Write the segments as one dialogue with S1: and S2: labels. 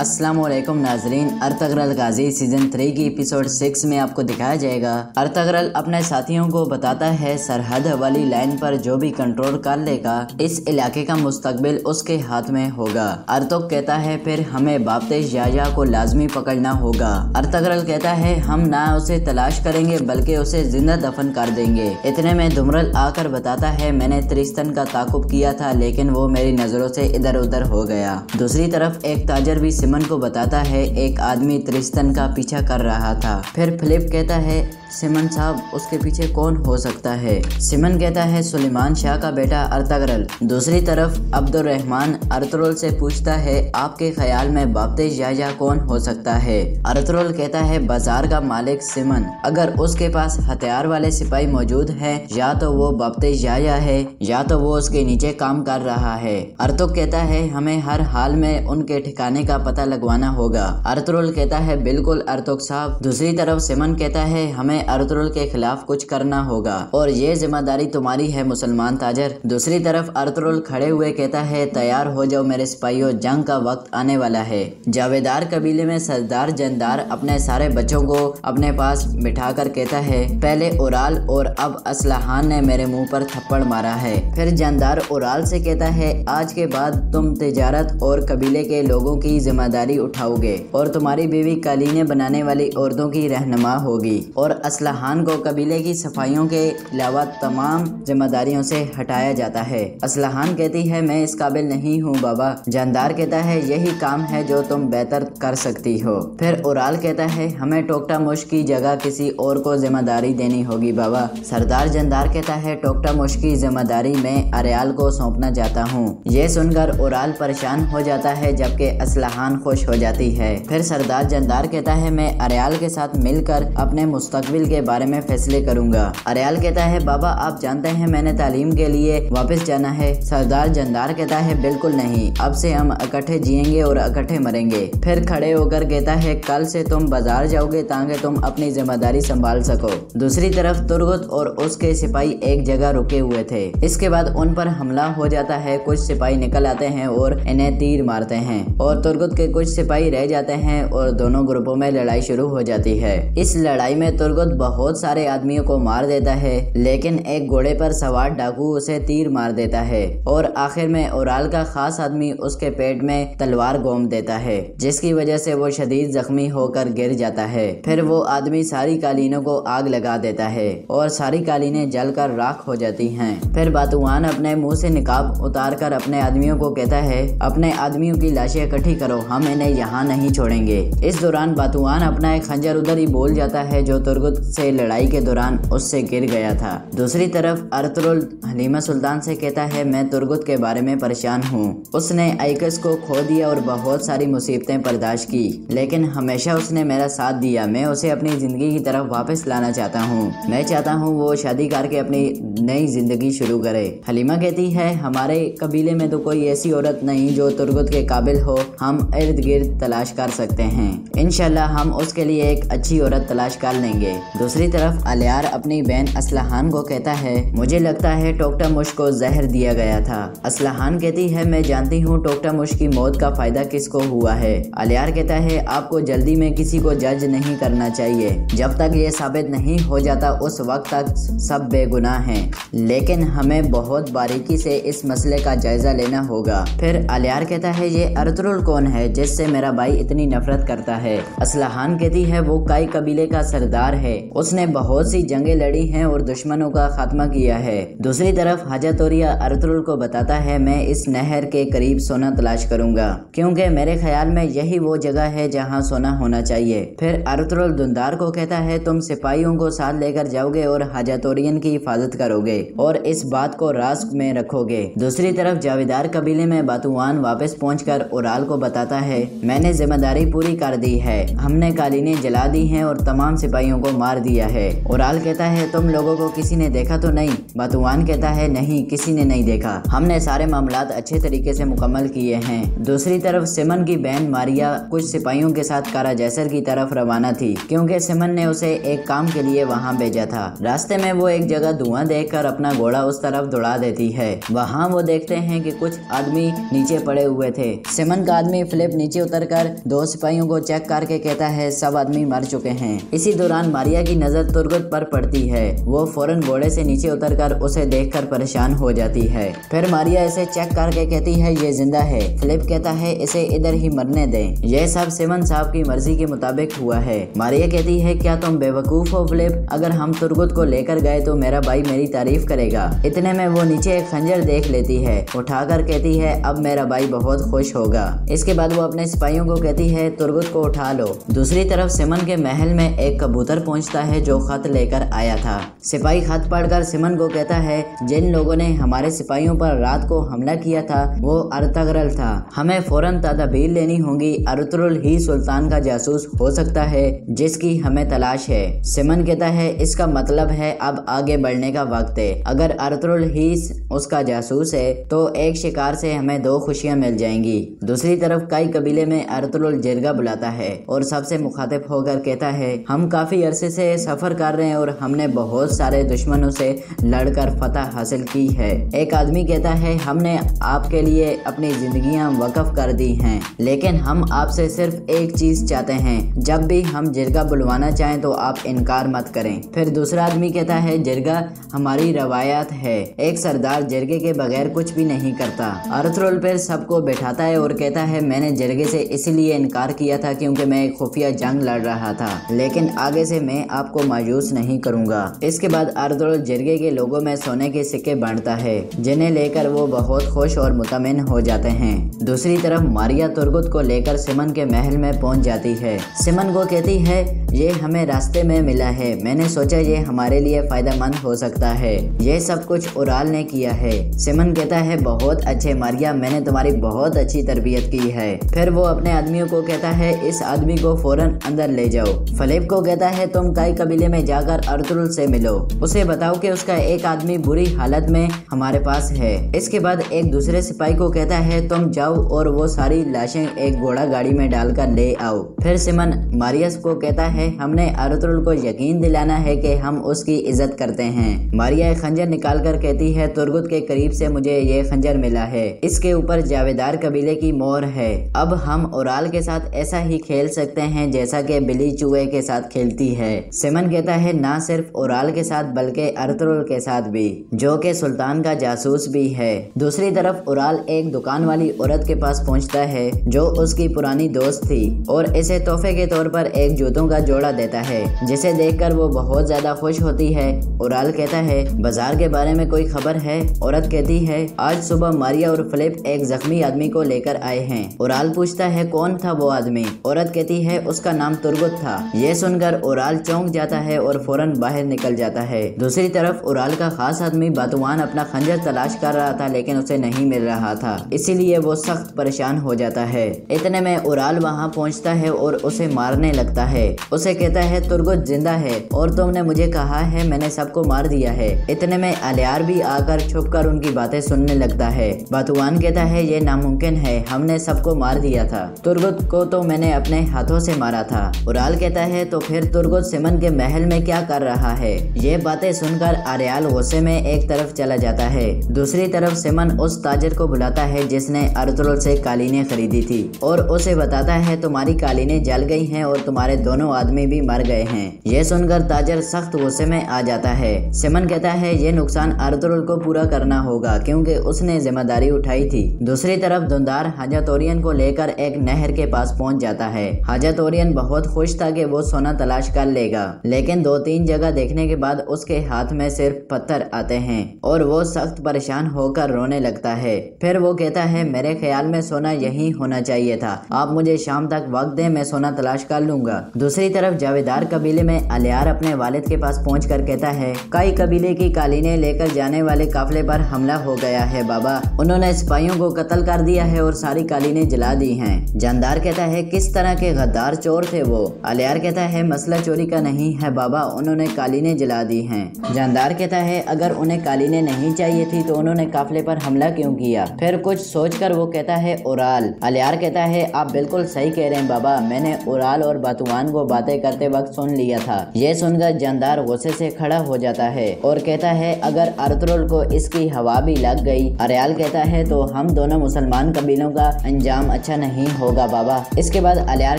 S1: अस्सलामुअलैकुम नाजरीन, अर्तगरल गाजी सीजन 3 की एपिसोड 6 में आपको दिखाया जाएगा। अर्तगरल अपने साथियों को बताता है सरहद वाली लाइन पर जो भी कंट्रोल कर लेगा इस इलाके का मुस्तकबिल उसके हाथ में होगा। अर्तुग कहता है फिर हमें बाप्तिश याया को लाजमी पकड़ना होगा। अर्तगरल कहता है हम ना उसे तलाश करेंगे बल्कि उसे जिंदा दफन कर देंगे। इतने में दुमरल आकर बताता है मैंने त्रिस्तन का ताकुब किया था लेकिन वो मेरी नजरों से इधर उधर हो गया। दूसरी तरफ एक ताजर भी सिमन को बताता है एक आदमी त्रिस्तन का पीछा कर रहा था। फिर फिलिप कहता है सिमन साहब उसके पीछे कौन हो सकता है। सिमन कहता है सुलेमान शाह का बेटा अर्तगरल। दूसरी तरफ अब्दुर्रहमान अर्तुगरल से पूछता है आपके ख्याल में बाप्तिश याया कौन हो सकता है। अर्तुगरल कहता है बाजार का मालिक सिमन, अगर उसके पास हथियार वाले सिपाही मौजूद है या तो वो बाप्तिश याया है या तो वो उसके नीचे काम कर रहा है। अर्तुग कहता है हमें हर हाल में उनके ठिकाने का पता लगवाना होगा। अर्तुगरल कहता है बिल्कुल अर्तुग साहब। दूसरी तरफ सिमन कहता है हमें अर्तुगरल के खिलाफ कुछ करना होगा और ये जिम्मेदारी तुम्हारी है मुसलमान ताजर। दूसरी तरफ अर्तुगरल खड़े हुए कहता है तैयार हो जाओ मेरे सिपाहियों, जंग का वक्त आने वाला है। जावेदार कबीले में सरदार जंदार अपने सारे बच्चों को अपने पास बिठाकर कहता है पहले उराल और अब असलहान ने मेरे मुंह पर थप्पड़ मारा है। फिर जंदार उराल से कहता है आज के बाद तुम तिजारत और कबीले के लोगों की जिम्मेदारी उठाओगे और तुम्हारी बीवी कालीने बनाने वाली औरतों की रहनुमा होगी। और असलहान को कबीले की सफाइयों के अलावा तमाम जिम्मेदारियों से हटाया जाता है। असलहान कहती है मैं इस काबिल नहीं हूँ बाबा। जानदार कहता है यही काम है जो तुम बेहतर कर सकती हो। फिर उराल कहता है हमें टोकटा मुश्क की जगह किसी और को जिम्मेदारी देनी होगी बाबा। सरदार जानदार कहता है टोकटा मुश्क की जिम्मेदारी मैं अरयाल को सौंपना चाहता हूँ। ये सुनकर उराल परेशान हो जाता है जबकि असलहान खुश हो जाती है। फिर सरदार जानदार कहता है मैं अरयाल के साथ मिलकर अपने मुस्तकबिल के बारे में फैसले करूंगा। अरयाल कहता है बाबा आप जानते हैं मैंने तालीम के लिए वापस जाना है। सरदार जंदार कहता है बिल्कुल नहीं, अब से हम इकट्ठे जिएंगे और इकट्ठे मरेंगे। फिर खड़े होकर कहता है कल से तुम बाजार जाओगे ताकि तुम अपनी जिम्मेदारी संभाल सको। दूसरी तरफ तुर्गुत और उसके सिपाही एक जगह रुके हुए थे। इसके बाद उन पर हमला हो जाता है। कुछ सिपाही निकल आते हैं और इन्हें तीर मारते हैं और तुर्गुत के कुछ सिपाही रह जाते हैं और दोनों ग्रुपों में लड़ाई शुरू हो जाती है। इस लड़ाई में तुर्गुत बहुत सारे आदमियों को मार देता है लेकिन एक घोड़े पर सवार डाकू उसे तीर मार देता है और आखिर में उराल का खास आदमी उसके पेट में तलवार घोंप देता है जिसकी वजह से वो शदीद जख्मी होकर गिर जाता है। फिर वो आदमी सारी कालीनों को आग लगा देता है और सारी कालीनें जलकर राख हो जाती हैं। फिर बातुआन अपने मुंह से निकाब उतार कर अपने आदमियों को कहता है अपने आदमियों की लाशें इकट्ठी करो, हम इन्हें यहाँ नहीं छोड़ेंगे। इस दौरान बातुआन अपना एक खंजर उधर ही बोल जाता है जो तुर्गुत से लड़ाई के दौरान उससे गिर गया था। दूसरी तरफ अर्तुगरल हलीमा सुल्तान से कहता है मैं तुर्गुत के बारे में परेशान हूँ। उसने आइकस को खो दिया और बहुत सारी मुसीबतें बर्दाश्त की लेकिन हमेशा उसने मेरा साथ दिया। मैं उसे अपनी जिंदगी की तरफ वापस लाना चाहता हूँ। मैं चाहता हूँ वो शादी करके अपनी नई जिंदगी शुरू करे। हलीमा कहती है हमारे कबीले में तो कोई ऐसी औरत नहीं जो तुर्गुत के काबिल हो, हम इर्द गिर्द तलाश कर सकते हैं। इंशाल्लाह हम उसके लिए एक अच्छी औरत तलाश कर लेंगे। दूसरी तरफ अलियार अपनी बहन असलहान को कहता है मुझे लगता है टोकटा मुश्क को जहर दिया गया था। असलहान कहती है मैं जानती हूँ टोकटा मुश्क की मौत का फायदा किसको हुआ है। अलियार कहता है आपको जल्दी में किसी को जज नहीं करना चाहिए, जब तक ये साबित नहीं हो जाता उस वक्त तक सब बेगुनाह हैं, लेकिन हमें बहुत बारीकी से इस मसले का जायजा लेना होगा। फिर अलियार कहता है ये अर्तुगरल कौन है जिससे मेरा भाई इतनी नफरत करता है। असलहान कहती है वो काई कबीले का सरदार है है। उसने बहुत सी जंगें लड़ी हैं और दुश्मनों का खात्मा किया है। दूसरी तरफ हाजातोरिया अर्तुगरुल को बताता है, मैं इस नहर के करीब सोना तलाश करूंगा क्योंकि मेरे ख्याल में यही वो जगह है जहां सोना होना चाहिए। फिर अर्तुगरुल दुंदार को कहता है, तुम सिपाहियों को साथ लेकर जाओगे और हाजातोरियन की हिफाजत करोगे और इस बात को राज में रखोगे। दूसरी तरफ जावेदार कबीले में बातुआन वापस पहुंचकर ओराल को बताता है, मैंने जिम्मेदारी पूरी कर दी है, हमने कालीनें जला दी हैं और तमाम सिपाहियों को मार दिया है। ओराल कहता है, तुम लोगों को किसी ने देखा तो नहीं? बातुआन कहता है, नहीं, किसी ने नहीं देखा, हमने सारे मामलात अच्छे तरीके से मुकम्मल किए हैं। दूसरी तरफ सिमन की बहन मारिया कुछ सिपाहियों के साथ कारा जैसर की तरफ रवाना थी क्योंकि सिमन ने उसे एक काम के लिए वहाँ भेजा था। रास्ते में वो एक जगह धुआं देखकर अपना घोड़ा उस तरफ दौड़ा देती है। वहाँ वो देखते हैं कि कुछ आदमी नीचे पड़े हुए थे। सिमन का आदमी फिलिप नीचे उतरकर 2 सिपाहियों को चेक करके कहता है, सब आदमी मर चुके हैं। इसी दौरान मारिया की नजर तुर्गुत पर पड़ती है। वो फौरन घोड़े से नीचे उतरकर उसे देखकर परेशान हो जाती है। फिर मारिया इसे चेक करके कहती है, ये जिंदा है। फिलिप कहता है, इसे इधर ही मरने दें। यह सब सिमन साहब की मर्जी के मुताबिक हुआ है। मारिया कहती है, क्या तुम बेवकूफ हो फिलिप? अगर हम तुर्गुत को लेकर गए तो मेरा भाई मेरी तारीफ करेगा। इतने में वो नीचे एक खंजर देख लेती है, उठाकर कहती है, अब मेरा भाई बहुत खुश होगा। इसके बाद वो अपने सिपाहियों को कहती है, तुर्गुत को उठा लो। दूसरी तरफ सिमन के महल में एक कबूतर पहुंचता है जो खत लेकर आया था। सिपाही खत पढ़कर सिमन को कहता है, जिन लोगों ने हमारे सिपाहियों पर रात को हमला किया था वो अर्तगरल था, हमें फौरन तदबीर लेनी होगी। अर्तुगरुल ही सुल्तान का जासूस हो सकता है जिसकी हमें तलाश है। सिमन कहता है, इसका मतलब है अब आगे बढ़ने का वक्त है। अगर अर्तुगरुल ही उसका जासूस है तो एक शिकार से हमें 2 खुशियां मिल जाएंगी। दूसरी तरफ कई कबीले में अर्तुगरुल जिरगा बुलाता है और सबसे मुखातिब होकर कहता है, हम काफी अरसे से सफर कर रहे हैं और हमने बहुत सारे दुश्मनों से लड़कर फतह हासिल की है। एक आदमी कहता है, हमने आपके लिए अपनी जिंदगियां वक्फ कर दी हैं, लेकिन हम आपसे सिर्फ एक चीज चाहते हैं, जब भी हम जिरगा बुलवाना चाहें तो आप इनकार मत करें। फिर दूसरा आदमी कहता है, जिरगा हमारी रवायत है, एक सरदार जिरगे के बगैर कुछ भी नहीं करता। अर्तुगरुल फिर सबको बैठाता है और कहता है, मैंने जिरगे से इसलिए इनकार किया था क्योंकि मैं एक खुफिया जंग लड़ रहा था, लेकिन आगे से मैं आपको मायूस नहीं करूंगा। इसके बाद अर्तुगरुल जिरगे के लोगों में सोने के सिक्के बांटता है, जिन्हें लेकर वो बहुत खुश और मुतमिन हो जाते हैं। दूसरी तरफ मारिया तुर्गुत को लेकर सिमन के महल में पहुंच जाती है। सिमन को कहती है, ये हमें रास्ते में मिला है, मैंने सोचा ये हमारे लिए फायदेमंद हो सकता है। ये सब कुछ ओराल ने किया है। सिमन कहता है, बहुत अच्छे मारिया, मैंने तुम्हारी बहुत अच्छी तरबियत की है। फिर वो अपने आदमियों को कहता है, इस आदमी को फौरन अंदर ले जाओ। फिलिप को कहता है, तुम कई कबीले में जाकर अर्तुगरुल से मिलो, उसे बताओ कि उसका एक आदमी बुरी हालत में हमारे पास है। इसके बाद एक दूसरे सिपाही को कहता है, तुम जाओ और वो सारी लाशें एक घोड़ा गाड़ी में डालकर ले आओ। फिर सिमन मारियस को कहता है, हमने अर्तुगरुल को यकीन दिलाना है कि हम उसकी इज्जत करते हैं। मारिया एक खंजर निकाल कर कहती है, तुर्गुत के करीब से मुझे ये खंजर मिला है, इसके ऊपर जावेदार कबीले की मोहर है। अब हम ओराल के साथ ऐसा ही खेल सकते हैं जैसा कि बिल्ली चूहे के साथ खेलती है। सिमन कहता है, ना सिर्फ ओराल के साथ बल्कि अर्तुगरुल के साथ भी, जो कि सुल्तान का जासूस भी है। दूसरी तरफ ओराल एक दुकान वाली औरत के पास पहुंचता है जो उसकी पुरानी दोस्त थी और इसे तोहफे के तौर पर एक जूतों का जोड़ा देता है, जिसे देखकर वो बहुत ज्यादा खुश होती है। ओराल कहता है, बाजार के बारे में कोई खबर है? औरत कहती है, आज सुबह मारिया और फिलिप एक जख्मी आदमी को लेकर आए हैं। ओराल पूछता है, कौन था वो आदमी? औरत कहती है, उसका नाम तुर्गुत था। ये सुनकर ओराल चौंक जाता है और फौरन बाहर निकल जाता है। दूसरी तरफ ओराल का खास आदमी बातुआन अपना खंजर तलाश कर रहा था लेकिन उसे नहीं मिल रहा था, इसीलिए वो सख्त परेशान हो जाता है। इतने में ओराल वहाँ पहुँचता है और उसे मारने लगता है। उसे कहता है, तुर्गुत जिंदा है और तुमने मुझे कहा है मैंने सबको मार दिया है। इतने में अलियार भी आकर छुपकर उनकी बातें सुनने लगता है। बातुआन कहता है, ये नामुमकिन है, हमने सबको मार दिया था, तुर्गुत को तो मैंने अपने हाथों से मारा था। ओराल कहता है, तो फिर तुर्गुत सिमन के महल में क्या कर रहा है? ये बातें सुनकर अरियाल गुस्से में एक तरफ चला जाता है। दूसरी तरफ सिमन उस ताजर को बुलाता है जिसने अर्तुगरुल से कालीनें खरीदी थी और उसे बताता है, तुम्हारी कालीनें जल गई हैं और तुम्हारे दोनों आदमी भी मर गए हैं। ये सुनकर ताजर सख्त गुस्से में आ जाता है। सिमन कहता है, ये नुकसान अर्तुगरुल को पूरा करना होगा क्योंकि उसने जिम्मेदारी उठाई थी। दूसरी तरफ दुंदार हाजातोरियन को लेकर एक नहर के पास पहुंच जाता है। हाजातोरियन बहुत खुश था कि वो सोना तलाश कर ले गا। लेकिन 2-3 जगह देखने के बाद उसके हाथ में सिर्फ पत्थर आते हैं और वो सख्त परेशान होकर रोने लगता है। फिर वो कहता है मेरे ख्याल में सोना यही होना चाहिए था, आप मुझे शाम तक वक्त दें, मैं सोना तलाश कर लूंगा। दूसरी तरफ जावेदार कबीले में अलियार अपने वालिद के पास पहुंचकर कहता है कई कबीले की कालीने लेकर जाने वाले काफिले पर हमला हो गया है बाबा, उन्होंने सिपाहियों को कत्ल कर दिया है और सारी कालीने जला दी हैं। जानदार कहता है किस तरह के गद्दार चोर थे वो? अलियार कहता है मसला चोरी का नहीं है बाबा, उन्होंने कालीने जला दी हैं। जानदार कहता है अगर उन्हें कालीने नहीं चाहिए थी तो उन्होंने काफिले पर हमला क्यों किया? फिर कुछ सोचकर वो कहता है उराल। अलियार कहता है आप बिल्कुल सही कह रहे हैं बाबा, मैंने उराल और बातुआन को बातें करते वक्त सुन लिया था। ये सुनकर जानदार गुस्से से खड़ा हो जाता है और कहता है अगर अर्तुगरुल को इसकी हवा भी लग गई, अरियाल कहता है तो हम दोनों मुसलमान कबीलों का अंजाम अच्छा नहीं होगा बाबा। इसके बाद अलियार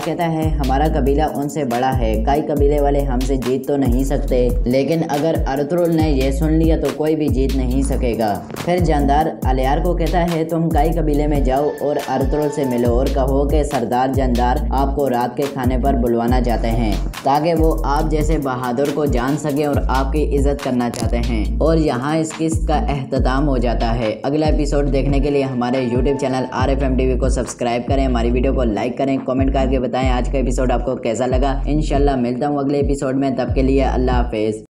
S1: कहता है हमारा कबीला उनसे बड़ा है, कई कबीले वाले हमसे जीत तो नहीं सकते, लेकिन अगर अर्तुगरुल ने ये सुन लिया तो कोई भी जीत नहीं सकेगा। फिर जानदार अलियार को कहता है तुम कई कबीले में जाओ और अर्तुगरुल से मिलो और कहो कि सरदार जानदार आपको रात के खाने पर बुलवाना चाहते हैं ताकि वो आप जैसे बहादुर को जान सके और आपकी इज्जत करना चाहते हैं। और यहाँ इस किस्त का एख्तिताम हो जाता है। अगला एपिसोड देखने के लिए हमारे YouTube चैनल RFM TV को सब्सक्राइब करें, हमारी वीडियो को लाइक करें, कमेंट करके बताएं आज का एपिसोड आपको कैसा लगा। इंशाल्लाह मिलता हूँ अगले एपिसोड में, तब के लिए अल्लाह हाफिज।